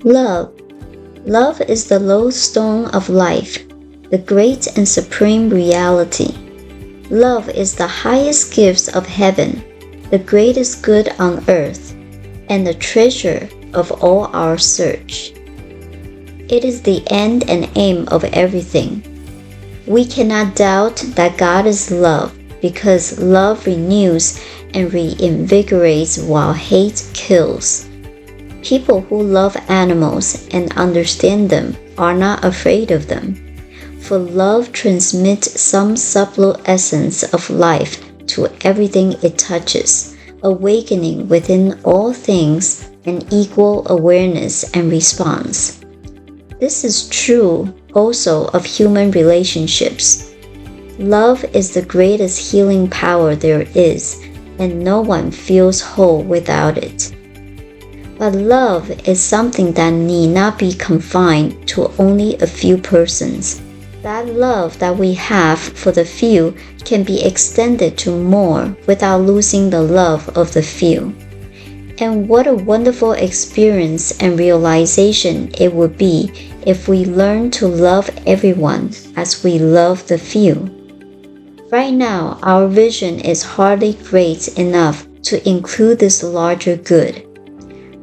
Love. Love is the lodestone of life, the great and supreme reality. Love is the highest gift of heaven, the greatest good on earth, and the treasure of all our search. It is the end and aim of everything. We cannot doubt that God is love, because love renews and reinvigorates while hate kills. People who love animals and understand them are not afraid of them, for love transmits some subtle essence of life to everything it touches, awakening within all things an equal awareness and response. This is true also of human relationships. Love is the greatest healing power there is, and no one feels whole without it. But love is something that need not be confined to only a few persons. That love that we have for the few can be extended to more without losing the love of the few. And what a wonderful experience and realization it would be if we learn to love everyone as we love the few. Right now, our vision is hardly great enough to include this larger good.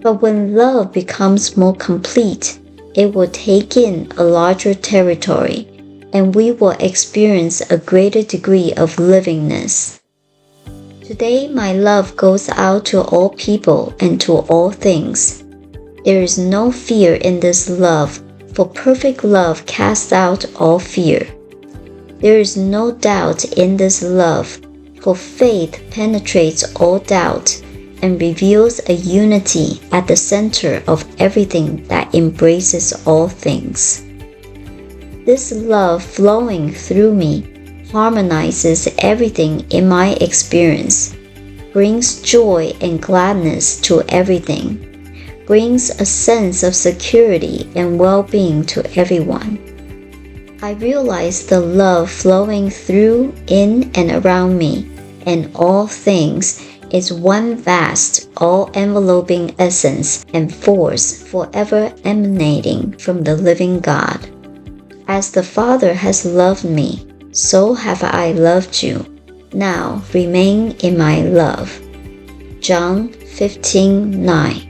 But when love becomes more complete, it will take in a larger territory, and we will experience a greater degree of livingness. Today, my love goes out to all people and to all things. There is no fear in this love, for perfect love casts out all fear. There is no doubt in this love, for faith penetrates all doubt and reveals a unity at the center of everything that embraces all things. This love flowing through me harmonizes everything in my experience, brings joy and gladness to everything, brings a sense of security and well-being to everyone. I realize the love flowing through, in, and around me and all things is one vast, all-enveloping essence and force forever emanating from the living God. As the Father has loved me, so have I loved you. Now remain in my love. John 15:9.